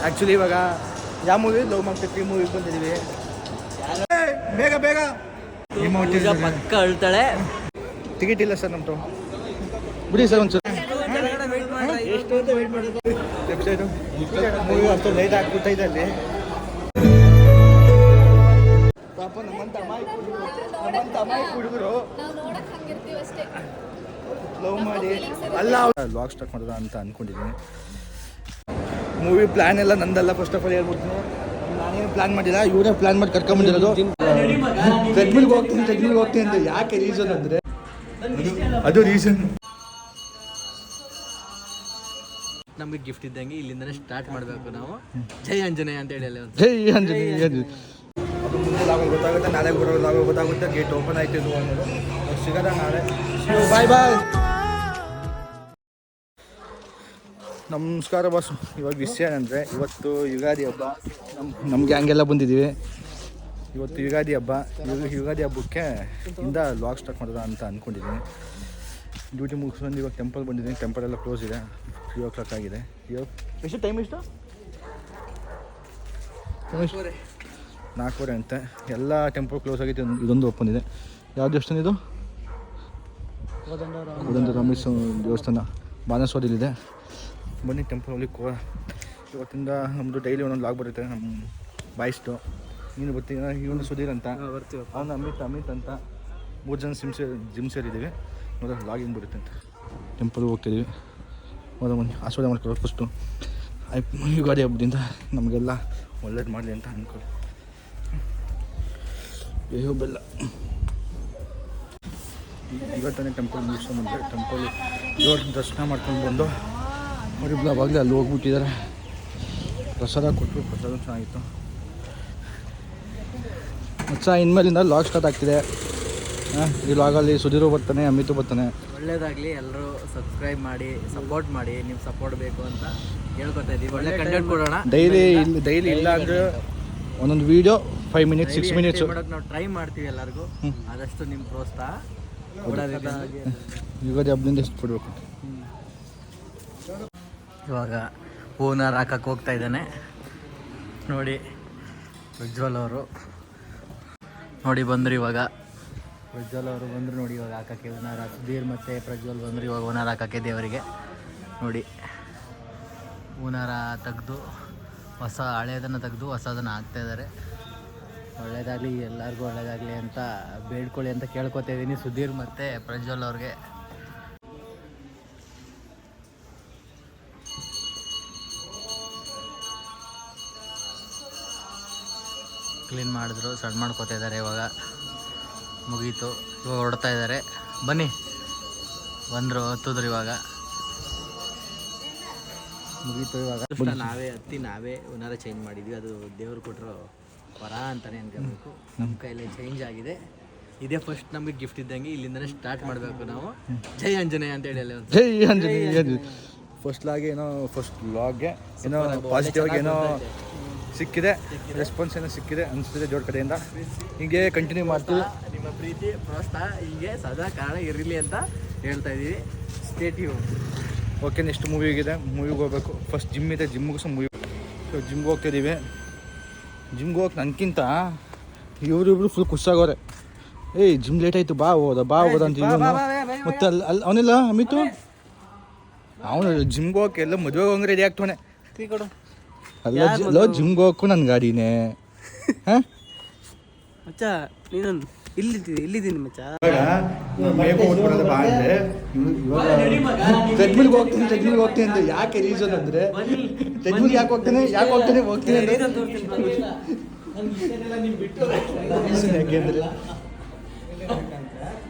Actually ಇವಾಗ ಯಾವ movie love ಮಾಡ್ತಾ 3 ಮೂವಿಗೆ ಬಂದಿದ್ದೀವಿ. ಬೇಗ ಬೇಗ ಪಕ್ಕ ಅಳ್ತಾಳೆ. ಟಿಕೆಟ್ ಇಲ್ಲ ಸರ್ ನಮ್ಮದು. ಬಿಡಿ ಸರ್ ಒಂಚೂರು ವೆಬ್ಸೈಟು ಮೂವಿ ಅಷ್ಟು ಲೈಟ್ ಹಾಕ್ಬಿಟ್ಟೈತೆ ಅಲ್ಲಿ. ಪಾಪ ನಮ್ಮಂತ ಅಮಾಯಕ ಹುಡುಗರು ಲವ್ ಮಾಡಿ ಅಲ್ಲ ಲಾಗ್ ಸ್ಟಾರ್ಟ್ ಮಾಡೋದ ಅಂತ ಅಂದ್ಕೊಂಡಿದ್ದೀನಿ. ಮೂವಿ ಪ್ಲ್ಯಾನ್ ಎಲ್ಲ ನಂದಲ್ಲ. ಫಸ್ಟ್ ಆಫ್ ಆಲ್ ಹೇಳ್ಬಿಡ್ತೀನಿ, ನಾನೇನು ಪ್ಲ್ಯಾನ್ ಮಾಡಿಲ್ಲ, ಇವರೇ ಪ್ಲ್ಯಾನ್ ಮಾಡಿ ಕರ್ಕೊಂಬಂದಿರೋದು. ಟ್ರೆಡ್ಮಿಲ್ಗೆ ಹೋಗ್ತೀನಿ ಅಂತ. ಯಾಕೆ ರೀಸನ್ ಅಂದರೆ ಅದು ರೀಸನ್ ನಮಗೆ ಗಿಫ್ಟ್ ಇದ್ದಂಗೆ ಇಲ್ಲಿಂದನೇ ಸ್ಟಾರ್ಟ್ ಮಾಡಬೇಕು ನಾವು. ಜೈ ಆಂಜನೇಯ ಅಂತ ಹೇಳಿ ಜೈ ಆಂಜನೇಯ. ಅದು ಮುಂದೆ ಲಾಗೋ ಗೊತ್ತಾಗುತ್ತೆ, ನಾಳೆ ಬರೋ ಲಾಗೋ ಗೊತ್ತಾಗುತ್ತೆ. ಗೇಟ್ ಓಪನ್ ಆಯ್ತು ಅನ್ನೋದು ಸಿಗೋದ ನಾಳೆ. ಬಾಯ್ ಬಾಯ್. ನಮಸ್ಕಾರ ಬಾಸು. ಇವಾಗ ವಿಷಯ ಏನಂದರೆ ಇವತ್ತು ಯುಗಾದಿ ಹಬ್ಬ. ನಮ್ಮ ಗ್ಯಾಂಗೆಲ್ಲ ಬಂದಿದ್ದೀವಿ. ಇವತ್ತು ಯುಗಾದಿ ಹಬ್ಬ. ಯುಗಾದಿ ಹಬ್ಬಕ್ಕೆ ಇಂದ ಲಾಗ್ ಸ್ಟಾರ್ಟ್ ಮಾಡೋದ ಅಂತ ಅಂದ್ಕೊಂಡಿದ್ದೀನಿ. ಡ್ಯೂಟಿ ಮುಗಿಸ್ಕೊಂಡು ಇವಾಗ ಟೆಂಪಲ್ ಬಂದಿದ್ದೀನಿ. ಟೆಂಪಲ್ ಎಲ್ಲ ಕ್ಲೋಸ್ ಇದೆ. 3 o'clock ಆಗಿದೆ. ಎಷ್ಟು ಟೈಮ್ ಎಷ್ಟು 4:15 ಅಂತೆ. ಎಲ್ಲ ಟೆಂಪಲ್ ಕ್ಲೋಸ್ ಆಗಿತ್ತು. ಇದೊಂದು ಓಪನ್ ಇದೆ. ಯಾವ ದೇವಸ್ಥಾನ ಇದು? ರಾಮೇಶ್ವರ ದೇವಸ್ಥಾನ ಬಾಣಸ್ವಾಡಿಲಿದೆ. ಬನ್ನಿ ಟೆಂಪಲ್ ಹೋಗ್ಲಿಕ್ಕೆ. ಇವತ್ತಿಂದ ನಮ್ಮದು ಡೈಲಿ ಒಂದೊಂದು ಲಾಗ್ ಬರುತ್ತೆ. ನಮ್ಮ ಬಾಯ್ಸ್ಟು ನೀನು ಬರ್ತೀನಿ. ಇವನು ಸುಧೀರ್ ಅಂತ, ಅವನು ಅಮಿತ್ ಅಂತ 3 ಜನ ಜಿಮ್ ಸೇರಿದ್ದೀವಿ. ಮೊದಲು ಲಾಗಿಂಗ್ ಬರುತ್ತೆ ಅಂತ ಟೆಂಪಲ್ಗೆ ಹೋಗ್ತಿದ್ದೀವಿ. ಮೊದಲು ಬನ್ನಿ ಆಶೀರ್ವಾದ ಮಾಡ್ಕೊಳ್ಳೋ ಫಸ್ಟು. ಯುಗಾದಿ ಹಬ್ಬದಿಂದ ನಮಗೆಲ್ಲ ಒಳ್ಳೇದು ಮಾಡಲಿ ಅಂತ ಅಂದ್ಕೊಳ್ಳಿ. ಬೇವು ಬೆಲ್ಲ. ಇವತ್ತನೇ ಟೆಂಪಲ್ ಮುಗಿಸ್ಕೊಂಡ್ಬಂದ್ರೆ ಟೆಂಪಲ್ ದೇವ್ರ ದರ್ಶನ ಮಾಡ್ಕೊಂಡು ಬಂದು ಅವರಿಬ್ಬರು ಅವಾಗಲೇ ಅಲ್ಲಿ ಹೋಗ್ಬಿಟ್ಟಿದ್ದಾರೆ. ಪ್ರಸಾದ ಕೊಟ್ಟರು. ಪ್ರಸಾದ ಚೆನ್ನಾಗಿತ್ತು. ಮತ್ತು ಇನ್ಮೇಲಿಂದ ಲಾಗ್ ಸ್ಟಾರ್ಟ್ ಆಗ್ತಿದೆ. ಈ ಲಾಗಲ್ಲಿ ಸುಧೀರು ಬರ್ತಾನೆ, ಅಮಿತು ಬರ್ತಾನೆ. ಒಳ್ಳೇದಾಗಲಿ. ಎಲ್ಲರೂ ಸಬ್ಸ್ಕ್ರೈಬ್ ಮಾಡಿ, ಸಪೋರ್ಟ್ ಮಾಡಿ. ನೀವು ಸಪೋರ್ಟ್ ಬೇಕು ಅಂತ ಹೇಳ್ಕೊತಾ ಇದ್ದೀವಿ. ಒಳ್ಳೆ ಕಂಟೆಂಟ್ ಕೊಡೋಣ. ಡೈಲಿ ಇಲ್ಲ ಅಂದರೆ ಒಂದೊಂದು ವೀಡಿಯೋ 5 minutes 6 minutes ಮಾಡೋಕೆ ನಾವು ಟ್ರೈ ಮಾಡ್ತೀವಿ. ಎಲ್ಲರಿಗೂ ಆದಷ್ಟು ನಿಮ್ಮ ಪ್ರೋತ್ಸಾಹ ಯುಗಾದಿ ಹಬ್ಬದಿಂದ ಎಷ್ಟು ಕೊಡಬೇಕು. ಇವಾಗ ಹೂನಾರ ಹಾಕಕ್ಕೆ ಹೋಗ್ತಾ ಇದ್ದಾನೆ ನೋಡಿ. ಪ್ರಜ್ವಲ್ ಅವರು ನೋಡಿ ಬಂದರು. ಇವಾಗ ಪ್ರಜ್ವಲ್ ಅವರು ಬಂದರು ನೋಡಿ. ಇವಾಗ ಹಾಕೋಕ್ಕೆ ಹೂನಾರ. ಸುಧೀರ್ ಮತ್ತು ಪ್ರಜ್ವಲ್ ಬಂದರು ಇವಾಗ ಹೂನಾರ ಹಾಕೋಕ್ಕೆ ದೇವರಿಗೆ ನೋಡಿ. ಹೂನಾರ ತೆಗೆದು ಹಳೆಯದನ್ನು ತೆಗೆದು ಹೊಸದನ್ನು ಹಾಕ್ತಾಯಿದ್ದಾರೆ. ಒಳ್ಳೇದಾಗಲಿ, ಎಲ್ಲರಿಗೂ ಒಳ್ಳೇದಾಗಲಿ ಅಂತ ಬೇಡ್ಕೊಳ್ಳಿ ಅಂತ ಕೇಳ್ಕೊತಾ ಇದ್ದೀನಿ ಸುಧೀರ್ ಮತ್ತು ಪ್ರಜ್ವಲ್ ಅವ್ರಿಗೆ. ಕ್ಲೀನ್ ಮಾಡಿದ್ರು, ಸಣ್ಣ ಮಾಡ್ಕೋತಾ ಇದ್ದಾರೆ. ಇವಾಗ ಮುಗೀತು. ಇವಾಗ ಹೊಡ್ತಾ ಇದ್ದಾರೆ. ಬನ್ನಿ ಬಂದರು, ಹತ್ತಿದ್ರು. ಇವಾಗ ಮುಗೀತು. ಇವಾಗ ನಾವೇ ಓನರ ಚೇಂಜ್ ಮಾಡಿದ್ವಿ. ಅದು ದೇವ್ರು ಕೊಟ್ಟರು ವರ ಅಂತಲೇ ಅನ್ಕೋಬೇಕು. ನಮ್ಮ ಕೈಯಲ್ಲಿ ಚೇಂಜ್ ಆಗಿದೆ. ಇದೇ ಫಸ್ಟ್ ನಮಗೆ ಗಿಫ್ಟ್ ಇದ್ದಂಗೆ ಇಲ್ಲಿಂದನೇ ಸ್ಟಾರ್ಟ್ ಮಾಡಬೇಕು ನಾವು. ಜೈ ಆಂಜನೇಯ ಅಂತ ಹೇಳಿ ಜೈ ಆಂಜನೇಯ. ಫಸ್ಟ್ ಲಾಗ್ಗೆ ಏನೋ ಪಾಸಿಟಿವ್ ಆಗಿ ಏನೋ ಸಿಕ್ಕಿದೆ, ರೆಸ್ಪಾನ್ಸ್ ಏನೋ ಸಿಕ್ಕಿದೆ ಅನಿಸ್ತಿದೆ ದೇವ್ರ ಕಡೆಯಿಂದ. ಹೀಗೆ ಕಂಟಿನ್ಯೂ ಮಾಡ್ತೀವಿ. ನಿಮ್ಮ ಪ್ರೀತಿ ಪ್ರೋತ್ಸಾಹ ಹೀಗೆ ಸದಾ ಕಾರಣ ಇರಲಿ ಅಂತ ಹೇಳ್ತಾ ಇದ್ದೀವಿ. Stay tune. ಓಕೆ, ನೆಕ್ಸ್ಟ್ ಮೂವಿಗಿದೆ. ಮೂವಿಗೆ ಹೋಗ್ಬೇಕು. ಫಸ್ಟ್ ಜಿಮ್ ಇದೆ. ಜಿಮ್ ಮುಗಿಸೋ ಮೂವಿ. ಜಿಮ್ಗೆ ಹೋಗ್ತಿದ್ದೀವಿ. ಜಿಮ್ಗೆ ಹೋಗಿ ನನಗಿಂತ ಇವ್ರಿಬ್ರು ಫುಲ್ ಖುಷಿಯಾಗವ್ರೆ. ಏಯ್ ಜಿಮ್ ಲೇಟ್ ಆಯಿತು, ಬಾ ಹೋದ ಅಂತ ಇವನು. ಮತ್ತು ಅಲ್ಲಿ ಅವನಿಲ್ಲ ಅಮಿತು, ಅವನು ಜಿಮ್ಗೆ ಹೋಗಕ್ಕೆ ಎಲ್ಲ ಮದುವೆಗೆ ಹೋಗಿ ರೆಡಿ ಆಗ್ತಾನೆ. ಅಲ್ಲ ಜಿಮ್ಗೆ ಹೋಗಕ್ಕೂ ನನ್ನ ಗಾಡಿನೇ. ಹಾಂ ಮಚ್ಚ, ನೀನು ಇಲ್ಲಿದ್ದೀನಿ ಮಚ್ಚ. ಟ್ರೆಡ್ಮಿಲ್ಗೆ ಹೋಗ್ತೀನಿ ಅಂತ. ಯಾಕೆ ರೀಸನ್ ಅಂದರೆ ಟ್ರೆಡ್ಮಿಲ್ ಯಾಕೆ ಹೋಗ್ತೀನಿ ಯಾಕೆಂದರೆ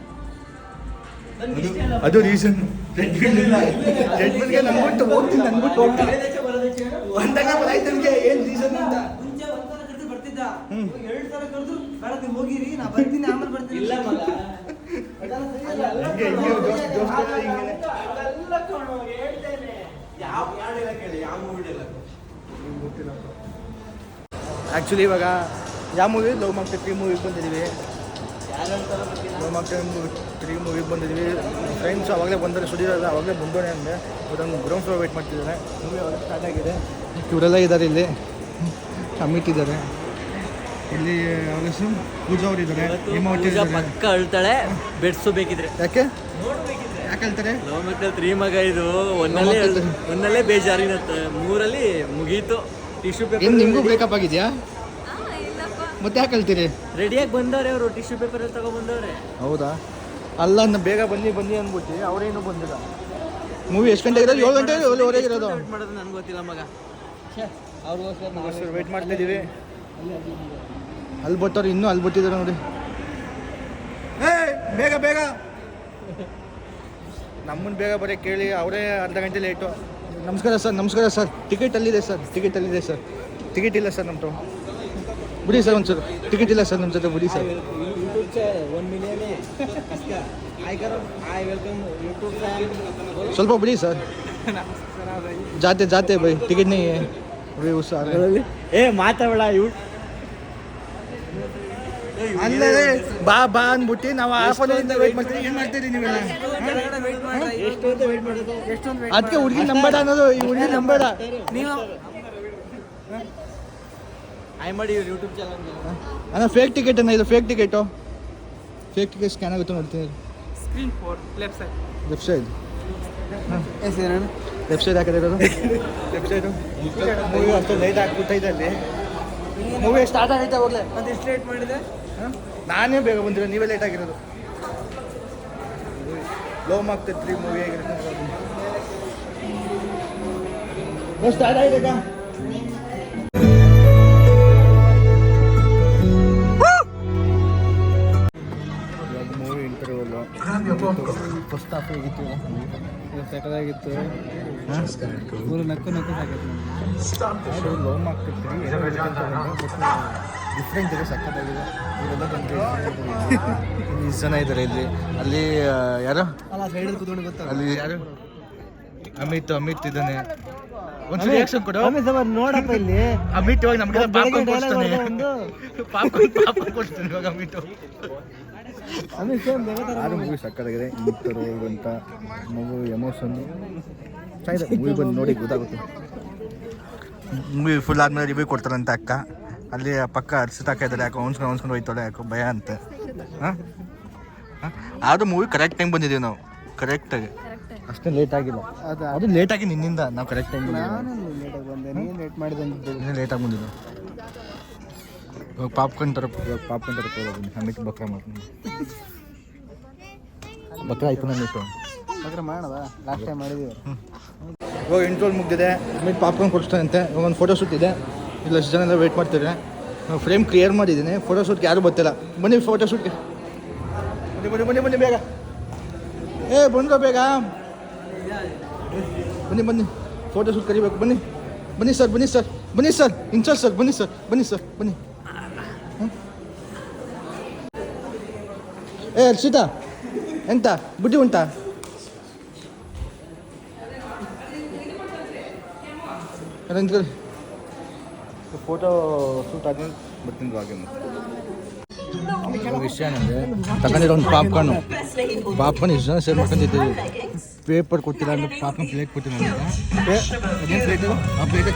ಅದು ರೀಸನ್. ಟ್ರೆಡ್ಮಿಲ್ಗೆ ನನ್ಬಿಟ್ಟು ಹೋಗ್ತೀನಿ ಅಂದಾಗ ಆಯ್ತು ನಮಗೆ ಏನು ರೀಸನ್ ಅಂತ. ಆ್ಯಕ್ಚುಲಿ ಇವಾಗ ಯಾವ ಮೂವಿ ಲವ್ ಮಾಡ್ತಾ 3 ಮೂವಿಗೆ ಬಂದಿದ್ದೀವಿ. ಲವ್ ಮಾಡ್ತಾ 3 ಮೂವಿಗೆ ಬಂದಿದ್ದೀವಿ. ಫ್ರೆಂಡ್ಸ್ ಅವಾಗಲೇ ಬಂದರೆ ಸುಧೀರಲ್ಲ, ಅವಾಗಲೇ ಬಂದೋಣೆ ಅಂದರೆ ಅದೊಂದು ಗ್ರೌಂಡ್ ಫ್ಲೋರ್ ವೇಟ್ ಮಾಡ್ತಿದ್ದಾನೆ. ಮೂವಿ ಅವಾಗ ಸ್ಟಾರ್ಟ್ ಆಗಿದೆ. ಇವರೆಲ್ಲ ಇದ್ದಾರೆ ಇಲ್ಲಿ, ಅಮಿತ್ ಇದ್ದಾರೆ ಇಲ್ಲಿ, ಅವ್ರ ಹೆಸರು ಪೂಜಾ ಅವ್ರು ಇದ್ದಾರೆ, ಹೇಮಾವತಿ ಪೂಜಾ ಇದ್ದಾರೆ. ಪಕ್ಕ ಅಳ್ತಾಳೆ, ಬೆಡ್ಸು ಬೇಕಿದ್ರೆ. ಯಾಕೆ ಯಾಕೆ ಹೇಳ್ತಾರೆ? ಲವ್ ಮಕ್ಕಳ 3 ಮಗ ಇದು, ಒಂದಲ್ಲೇ ಬೇಜಾರಿನತ್ತೆ, 3ಅಲ್ಲಿ ಮುಗೀತು. ಟಿಶ್ಯೂ ಏನು ಪೇಪರ್ ನಿಮಗೂ ಬ್ರೇಕಪ್ ಆಗಿದೆಯಾ? ಮತ್ತೆ ಯಾಕೆ ಹೇಳ್ತೀರಿ? ರೆಡಿಯಾಗಿ ಬಂದವ್ರೆ ಅವರು, ಟಿಶ್ಯೂ ಪೇಪರ್ ಎಲ್ಲ ತಗೊಂಡ್ಬಂದವ್ರೆ. ಹೌದಾ? ಅಲ್ಲ ಬೇಗ ಬನ್ನಿ ಬನ್ನಿ ಅಂದ್ಬಿಟ್ಟು ಅವರೇನು ಬಂದಿಲ್ಲ. ಮೂವಿ ಎಷ್ಟು ಗಂಟೆಗೆ ಇರೋದು? 7 ಗಂಟೆ 7:30 ಇರೋದು. ವೇಟ್ ಮಾಡೋದು ನನಗೆ ಗೊತ್ತಿಲ್ಲ ಮಗ. ಅವ್ರಿಗೋಸ್ಕರ ವೇಟ್ ಮಾಡ್ತಿದ್ದೀವಿ. ಅಲ್ಲಿ ಬರ್ತಾರೆ, ಇನ್ನೂ ಅಲ್ಲಿ ಬರ್ತಿದ್ದಾರೆ ನೋಡಿ. ಬೇಗ ಬೇಗ ನಮ್ಮನ್ನು ಬೇಗ ಬರೀ ಕೇಳಿ, ಅವರೇ ಅರ್ಧ ಗಂಟೆ ಲೇಟು. ನಮಸ್ಕಾರ ಸರ್, ನಮಸ್ಕಾರ ಸರ್. ಟಿಕೆಟ್ ಅಲ್ಲಿದೆ ಸರ್, ಟಿಕೆಟ್ ಅಲ್ಲಿದೆ ಸರ್. ಟಿಕೆಟ್ ಇಲ್ಲ ಸರ್ ನಮ್ಮ ತಾವು. ಬಿಡಿ ಸರ್ ಒಂಚೂರು, ಟಿಕೆಟ್ ಇಲ್ಲ ಸರ್ ನಮ್ಮ ಜೊತೆ, ಬಿಡಿ ಸರ್. ಸ್ವಲ್ಪ ಬಿಡಿ ಸರ್. ಜಾತೆ ಜಾತೆ ಬೈ, ಟಿಕೆಟ್ नहीं है अभी उस ಏ ಮಾತಾಡ ಅಲ್ಲೇ ಬಾ ಬಾ ಅಂದ್ಬಿಟ್ಟು ನಾವು ಹಾಫಲ್ಲಿಂದ ವೇಟ್ ಮಾಡ್ತೀವಿ. ಏನು ಮಾಡ್ತೀರಿ ನೀವೆಲ್ಲ? ಅದಕ್ಕೆ ಹುಡುಗಿ ನಂಬೇಡ ಅನ್ನೋದು, ಈ ಹುಡುಗಿ ನಂಬೇಡ. ಆಯ್ ಮಾಡಿ ಯೂಟ್ಯೂಬ್ ಚಾನಲ್ ಅಣ್ಣ ಫೇಕ್ ಟಿಕೆಟ್ ಅನ್ನ, ಇದು fake ticket. Fake ticket scan ಆಗುತ್ತೆ ನೋಡ್ತೀನಿ. Screen 4 left side. Left side, yes left side ಹಾಕಿದೆ ಇರೋದು. ಲೆಫ್ಟ್ ಸೈಡು ಮೂವಿ ಅಷ್ಟು ಲೈಟ್ ಹಾಕ್ಬಿಟ್ಟೈತೆ ಅಲ್ಲಿ. ಮೂವಿ ಸ್ಟಾರ್ಟ್ ಆಗೈತೆ ಹೋಗ್ಲೆ. ಮತ್ತೆ ಎಷ್ಟು ಲೇಟ್ ಮಾಡಿದೆ? ನಾನೇ ಬೇಗ ಬಂದಿರೋ, ನೀವೇ ಲೇಟ್ ಆಗಿರೋದು. ಲವ್ ಆಗ್ತೈತ್ರಿ ಮೂವಿ ಆಗಿರುತ್ತೆ. ಸ್ಟಾರ್ಟ್ ಆಗಿದೆ. ಮೂವಿ ಇಂಟರ್ವಲ್ಲು ಫಸ್ಟ್ ಹಾಫ್ ಹೇಗಿತ್ತು? ಸೆಟದಾಗಿತ್ತು. ಫುಲ್ ನಕ್ಕು ಸಾಕೈತೆ. ಲವ್ ಆಗ್ತೈತ್ರಿ, ಡಿಫ್ರೆಂಟ್ ಇದೆ, ಸಕ್ಕತ್ತಾಗಿದೆ. ಇವರೆಲ್ಲ ಬಂದು ಇಷ್ಟು ಜನ ಇದ್ದಾರೆ ಇಲ್ಲಿ. ಅಲ್ಲಿ ಯಾರು ಅಲ್ಲ ಸೈಡಲ್ಲಿ ಕೂತ್ಕೊಂಡು ಗೊತ್ತಾಗ. ಅಲ್ಲಿ ಯಾರು? ಅಮಿತ್ ಇದ್ದಾನೆ. ಒಂದು ರಿಯಾಕ್ಷನ್ ಕೊಡು. ನೋಡಪ್ಪ ಇಲ್ಲಿ ಅಮಿತ್ ಇವಾಗ ನಮ್ಗೆ ಪಾಪ್ಕಾರ್ನ್ ಕೊಡ್ತಾನೆ. ಒಂದು ಪಾಪ್ಕಾರ್ನ್ ಕೊಡ್ತಾನೆ ಇವಾಗ ಅಮಿತ್. ಸೇಮ್ ಆರು ಮೂವಿ ಸಕ್ಕತ್ತಾಗಿದೆ. ಇಂಟರು ಅಂತ ಮಗು ಎಮೋಷನ್ ಚೆನ್ನಾಗಿದೆ. ಮೂವಿ ಬಂದು ನೋಡಿ ಗೊತ್ತಾಗುತ್ತೆ. ಮೂವಿ ಫುಲ್ ಆದ್ಮೇಲೆ ರಿವ್ಯೂ ಕೊಡ್ತಾರಂತೆ ಅಕ್ಕ. ಅಲ್ಲಿ ಪಕ್ಕ ಅರ್ಸಿತಾಕ ಇದ್ದಾರೆ, ಯಾಕೋ ಅವನ್ಸ್ಕೊಂಡು ಹೋಯ್ತಾಳೆ, ಯಾಕೋ ಭಯ ಅಂತ. ಹಾಂ ಆದರೂ ಮೂವಿ ಕರೆಕ್ಟ್ ಟೈಮ್ ಬಂದಿದ್ದೀವಿ ನಾವು, ಕರೆಕ್ಟಾಗಿ. ಅಷ್ಟೇ ಲೇಟ್ ಆಗಿಲ್ಲ. ಅದು ಲೇಟಾಗಿ ನಿನ್ನಿಂದ ನಾವು ಕರೆಕ್ಟ್ ಟೈಮ್ ಲೇಟಾಗಿ ಬಂದೆ, ನೀನು ಲೇಟ್ ಮಾಡಿದೆ. ಇನ್ನೇ ಲೇಟಾಗಿ ಬಂದಿದ್ದು. ಇವಾಗ ಪಾಪ್ಕಾರ್ನ್ ತರಕ್ಕೆ ಹೋಗೋದು. ಅಮಿತ್ ಬಕ್ರ ಮಾಡ್ತೀನಿ. ಬಕ್ರ ಆಯ್ತು ನನ್ನಿಟ್ಟು ಮಾಡೋದ ಲಾಸ್ಟ್ ಟೈಮ್ ಮಾಡಿದೀವಿ. ಇವಾಗ ಇಂಟ್ರೋಲ್ ಮುಗ್ದಿದೆ. ಅಮಿತ್ ಪಾಪ್ಕಾರ್ನ್ ಕೊಡಿಸ್ತಾನಂತೆ. ಇವಾಗ ಒಂದು ಫೋಟೋ ಶೂಟ್ ಇದೆ. ಇಲ್ಲ ಅಷ್ಟು ಜನ ಎಲ್ಲ ವೆಯ್ಟ್ ಮಾಡ್ತಾರೆ. ಫ್ರೇಮ್ ಕ್ಲಿಯರ್ ಮಾಡಿದ್ದೀನಿ. ಫೋಟೋ ಶೂಟ್ಗೆ ಯಾರೂ ಬರ್ತಿಲ್ಲ. ಬನ್ನಿ ಫೋಟೋ ಶೂಟ್ಗೆ, ಬನ್ನಿ ಬನ್ನಿ ಬನ್ನಿ ಬೇಗ. ಬಂದ್ರೋ ಬೇಗ, ಬನ್ನಿ ಫೋಟೋ ಶೂಟ್ ಕರಿಬೇಕು. ಬನ್ನಿ ಸರ್, ಇನ್ಚಾರ್ಜ್ ಸರ್, ಬನ್ನಿ ಸರ್. ಹರ್ಷಿತಾ ಎಂತ ಬುದ್ಧಿ ಉಂಟಾ? ಫೋಟೋ ಶೂಟ್ ಆದ್ಮೇಲೆ ಬರ್ತೀನಿ ಹಾಗೆ. ವಿಷಯ ಏನಂದರೆ ತಗೊಂಡಿರೋ ಒಂದು ಪಾಪ್ಕಾರ್ನ್ ಇಷ್ಟು ಜನ ಸೇರ್ ಮಾಡ್ಕೊಂಡಿದ್ದೀವಿ. ಪೇಪರ್ ಕೊಟ್ಟಿಲ್ಲ ಅಂದ್ರೆ ಪಾಪ್ಕಾರ್ನ್ ಪ್ಲೇಟ್ ಕೊಟ್ಟಿಲ್ಲ ಅಂದರೆ ಅದೇನು ಪ್ಲೇಟು? ಆ ಪ್ಲೇಟೇ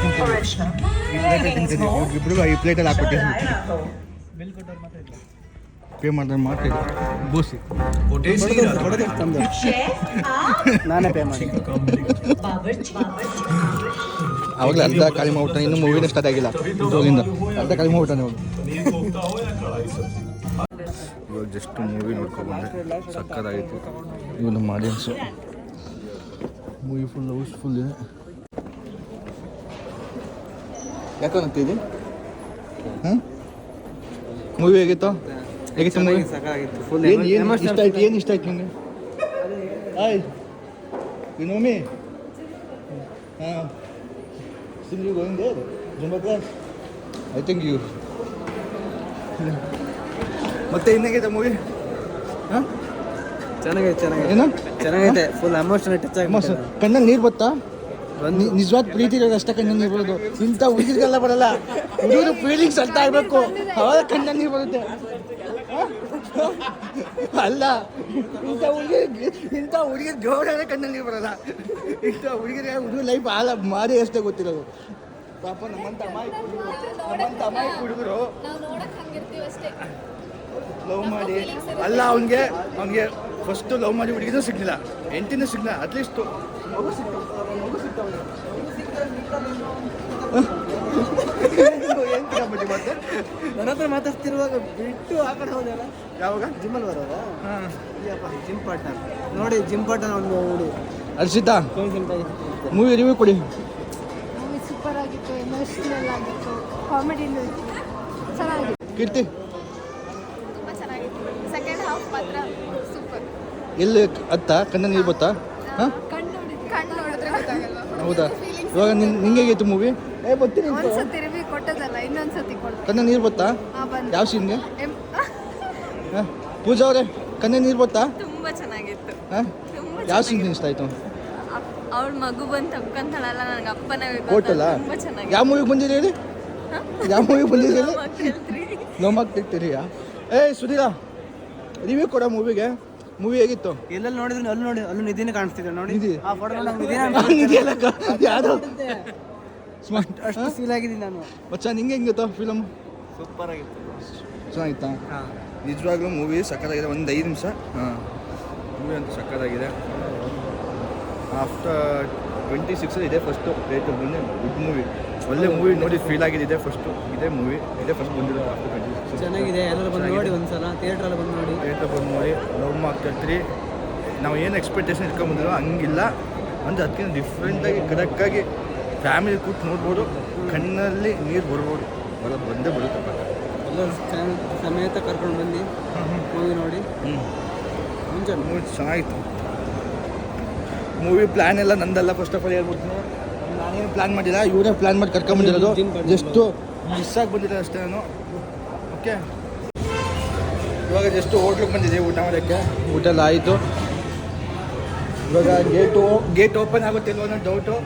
ತಿಂತೀನಿ. ಇಬ್ಬರಿಗೂ ಈ ಪ್ಲೇಟಲ್ಲಿ ಹಾಕ್ಬಿಟ್ಟಿದ್ದೀನಿ. ಪೇ ಮಾಡಿದ್ರೆ ಮಾಡ್ತಿದ್ದೆ ಬೋಸಿ. ನಾನೇ ಪೇ ಮಾಡಿ. ಆವಾಗಲೇ ಅರ್ಧ ಖಾಲಿ ಮಾಡ್ಬಿಟ್ಟಾನೆ. ಇನ್ನೂ ಮೂವಿನೇ ಸ್ಟಾರ್ಟ್ ಆಗಿಲ್ಲ. ಇದ್ರೊಳಗಿಂದ ಅರ್ಧ ಖಾಲಿ ಮಾಡ್ಬಿಟ್ಟಾನೆ ಇವಾಗ. ಇವಾಗ ಜಸ್ಟ್ ಮೂವಿ ನೋಡ್ಕೊಂಡ್ಬಂದೆ, ಸಕ್ಕತ್ತಾಗಿತ್ತು. ಇವು ನಮ್ಮ ಆಡಿಯನ್ಸು. ಮೂವಿ ಫುಲ್ ಹೌಸ್ಫುಲ್ ಇದೆ. ಯಾಕಂತೀವಿ? ಹಾಂ ಮೂವಿ ಹೇಗಿತ್ತು? ಮೂವಿ ಫುಲ್ ಏನು ಇಷ್ಟ ಆಯ್ತು ನಿಮಗೆ? ಆಯ್ ಯು ನೋ ಮೀ? ಹಾಂ still you going there? Zumba class? I think you. ಮತ್ತೆ ಇನ್ನೇಗಿದೆ ಮೂವಿ? ಹಾಂ ಚೆನ್ನಾಗೈತೆ. ಫುಲ್ ಎಮೋಷನಲ್ ಟಚ್ ಆಗಿ ಕಣ್ಣಲ್ಲಿ ನೀರು ಬತ್ತಾ? ನಿಜವಾದ ಪ್ರೀತಿ ಇರೋದು ಅಷ್ಟೇ ಕಣ್ಣಲ್ಲಿ ನೀರು ಬರೋದು. ಇಂಥ ಹುಡುಗಿರಿಗೆಲ್ಲ ಬರಲ್ಲ. ಹುಡುಗರು ಫೀಲಿಂಗ್ಸ್ ಅರ್ಥ ಆಗಬೇಕು, ಅವಾಗ ಕಣ್ಣಲ್ಲಿ ನೀರು ಬರುತ್ತೆ. ಅಲ್ಲ, ಇಂಥ ಹುಡುಗಿರು ಜೋರಾದ್ರೆ ಕಣ್ಣಲ್ಲಿ ನೀರು ಬರಲ್ಲ. ಇಂಥ ಹುಡುಗರು ಲೈಫ್ ಹಾಳ ಮಾಡಿ ಅಷ್ಟೇ ಗೊತ್ತಿರೋದು. ಪಾಪ ನಮ್ಮಂತ ಅಮಾಯಕ ಹುಡುಗರು ನಾವು ನೋಡಕ್ ಹಂಗಿರ್ತೀವಿ ಅಷ್ಟೇ. ಲವ್ ಮಾಡಿ ಅಲ್ಲ ಅವ್ನಿಗೆ ಫಸ್ಟು ಲವ್ ಮಾಡಿ ಹುಡುಗಿನೂ ಸಿಗ್ಲಿಲ್ಲ, ಹೆಂಡತಿನೂ ಸಿಗ್ಲಿಲ್ಲ, ಅಟ್ಲೀಸ್ಟು ಮಗು ಸಿಗ್ತಾವೆ. ಏನು ತಿನ್ನಬಿಟ್ಟು ಮತ್ತೆ ನನ್ನ ಹತ್ರ ಮಾತಾಡ್ತಿರುವಾಗ ಬಿಟ್ಟು ಆ ಕಡೆ ಹೋದಲ್ಲ. ಯಾವಾಗ ಜಿಮ್ಮಲ್ಲಿ ಬರೋದ ಹಾಂ ಜಿಮ್ ಪಾರ್ಟ್ನರ್ ನೋಡಿ, ಜಿಮ್ ಪಾರ್ಟ್ನರ್ ಒಂದು ನೋಡಿ. ಹರ್ಷಿತಾ ಮೂವಿ ರಿವ್ಯೂ ಕೊಡಿ. ಮೂವಿ ಸೂಪರ್ ಆಗಿತ್ತು, ಎಮೋಷನಲ್ ಆಗಿತ್ತು, ಕಾಮಿಡಿನೂ ಇತ್ತು, ಚೆನ್ನಾಗಿತ್ತು, ಕೀರ್ತಿ ತುಂಬ ಚೆನ್ನಾಗಿತ್ತು. ಸೆಕೆಂಡ್ ಹಾಫ್ ಮಾತ್ರ ಸೂಪರ್. ಎಲ್ಲಿ ಕಣ್ಣ ನೀರು ಬತ್ತಾ? ಹಾಂ ಕಣ್ಣು ನೋಡಿದ್ರೆ ಗೊತ್ತಾಗಲ್ವಾ? ಹೌದಾ? ಇವಾಗ ನಿಂಗೆ ಹೇಗಿತ್ತು ಮೂವಿ? ಬರ್ತೀನಿ ಒಂದ್ಸತಿ ರಿವ್ಯೂ ಕೊಟ್ಟದಲ್ಲ, ಇನ್ನೊಂದ್ಸತಿ ಕೊಡ್ತೀನಿ. ಕಣ್ಣ ನೀರು ಬತ್ತಾ? ಬಂದು ಯಾವ ಸೀನ್ಗೆ? ಹಾಂ ಪೂಜಾ ಅವರೇ ಕಣ್ಣ ನೀರು ಬತ್ತಾ? ತುಂಬ ಚೆನ್ನಾಗಿತ್ತು. ಹಾಂ ಯಾವ ಸೀನ್ ಇಷ್ಟ ಆಯಿತು? ಅವಳ ಮಗು ಬಂದು ತಪ್ಕೊಂತಾಳಲ್ಲ, ನನಗೆ ಅಪ್ಪನೇ ಬೇಕು. ಕೊಟ್ಟಲ್ಲ? ತುಂಬ ಚೆನ್ನಾಗಿ. ಯಾವ ಮೂವಿಗೆ ಬಂದಿರಿ ಹೇಳಿ? ಯಾವ ಮೂವಿಗೆ ಬಂದಿರಿ ಹೇಳಿ? ನೋಮಾಕ್ ತೆಗ್ತೀರಿಯಾ? ಸುಧೀರಾ ರಿವ್ಯೂ ಕೊಡ ಮೂವಿಗೆ. ಮೂವಿ ಹೇಗಿತ್ತು? ಎಲ್ಲೆಲ್ಲಿ ನೋಡಿದ್ರು ಅಲ್ಲೂ ನಿಧಿನೇ ಕಾಣಿಸ್ತಿದೆ ನೋಡಿ. ನಿಧಿ? ಆ ಫೋಟೋ ಯಾವುದು ಸ್ಮಾರ್ಟ್ ಅಷ್ಟು ಫೀಲ್ ಆಗಿದ್ದೀನಿ ನಾನು. ಮಚ್ಚ ನಿಂಗೆ ಹೆಂಗಿತ್ತು ಫಿಲಮ್? ಸೂಪರ್ ಆಗಿತ್ತು. ಚೆನ್ನಾಗಿತ್ತಾ? ಹಾಂ ನಿಜವಾಗ್ಲೂ ಮೂವಿ ಸಕ್ಕತ್ತಾಗಿದೆ. ಒಂದು 5 ನಿಮಿಷ ಮೂವಿ ಅಂತೂ ಸಕ್ಕತ್ತಾಗಿದೆ. ಆಫ್ಟರ್ 26 ಇದೆ ಫಸ್ಟು ಡೇಟು. ಮೊನ್ನೆ ಗುಡ್ ಮೂವಿ, ಒಳ್ಳೆ ಮೂವಿ ನೋಡಿ ಫೀಲ್ ಆಗಿದೆ. ಇದೆ ಫಸ್ಟು, ಇದೇ ಮೂವಿ ಇದೇ ಫಸ್ಟ್ ಬಂದಿರೋದು ಆಫ್ಟರ್ 26. ಚೆನ್ನಾಗಿದೆ, ಎಲ್ಲರೂ ಬಂದು ನೋಡಿ ಒಂದ್ಸಲ ಥಿಯೇಟ್ರಲ್ಲಿ ಬಂದು ನೋಡಿ. ಥಿಯೇಟ್ರ್ ಬಂದು ನೋಡಿ. ಲವ್ ಮಾರ್ಕ್ 3 ನಾವು ಏನು ಎಕ್ಸ್ಪೆಕ್ಟೇಷನ್ ಇಟ್ಕೊಂಡ್ಬಂದಿರೋ ಹಂಗಿಲ್ಲ, ಅಂದರೆ ಅದಕ್ಕಿಂತ ಡಿಫ್ರೆಂಟಾಗಿ ಕರೆಕ್ಟಾಗಿ ಫ್ಯಾಮಿಲಿ ಕೂತು ನೋಡ್ಬೋದು, ಕಣ್ಣಲ್ಲಿ ನೀರು ಬರೋದು ಬಂದೇ ಬರುತ್ತೆ. ಎಲ್ಲರೂ ಸಮೇತ ಕರ್ಕೊಂಡು ಬಂದು ಮೂವಿ ನೋಡಿ. ಮುಂಚೆ ಮೂವಿ ಚೆನ್ನಾಗಿತ್ತು. ಮೂವಿ ಪ್ಲ್ಯಾನ್ ಎಲ್ಲ ನಂದಲ್ಲ, ಫಸ್ಟ್ ಆಫ್ ಆಲ್ ಹೇಳ್ಬಿಡ್ತೀನಿ. ನಾನೇನು ಪ್ಲ್ಯಾನ್ ಮಾಡಿಲ್ಲ, ಇವರೇ ಪ್ಲ್ಯಾನ್ ಮಾಡಿ ಕರ್ಕೊಂಬಂದಿರೋದು. ಜಸ್ಟು ಮಿಸ್ ಆಗಿ ಬಂದಿರೋದು ಅಷ್ಟೇ ನಾನು. ಓಕೆ, ಇವಾಗ ಜಸ್ಟು ಹೋಟ್ಲಿಗೆ ಬಂದಿದೆ ಊಟ ಮಾಡೋಕ್ಕೆ. ಊಟ ಎಲ್ಲ ಆಯಿತು. ಇವಾಗ ಗೇಟ್ ಓಪನ್ ಆಗುತ್ತೆ ಇಲ್ವೋ ಅನ್ನೋ ಡೌಟು.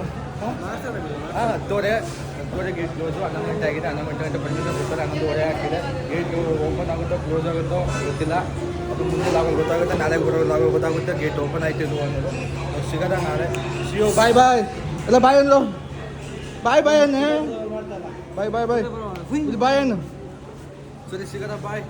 ಹಾಂ 10:30 ಗೇಟ್ ಕ್ಲೋಸು. 11 ಗಂಟೆ ಆಗಿದೆ. 11 ಗಂಟೆ ಬಂದಿದ್ದು ಗೊತ್ತಲ್ಲ, 11:30 ಆಗ್ತಿದೆ. ಗೇಟ್ ಓಪನ್ ಆಗುತ್ತೋ ಕ್ಲೋಸ್ ಆಗುತ್ತೋ ಗೊತ್ತಿಲ್ಲ. ಅದು ಮುಂದೆ ಲಾಗೋ ಗೊತ್ತಾಗುತ್ತೆ, ನಾಳೆ ಲಾಗೋ ಗೊತ್ತಾಗುತ್ತೆ. ಗೇಟ್ ಓಪನ್ ಆಯ್ತು ಇದು ಅನ್ನೋದು. ಸಿಗೋದ ನಾಳೆ. ಸಿಯೋ ಬಾಯ್ ಎಲ್ಲ ಬಾಯ್ ಅಂದ್ರು. ಬಾಯ್ ಅನ್ನೆ. ಬಾಯ್ ಇಲ್ಲಿ ಬಾಯ್ ಅನ್ನು. ಸರಿ ಸಿಗೋದ ಬಾಯ್.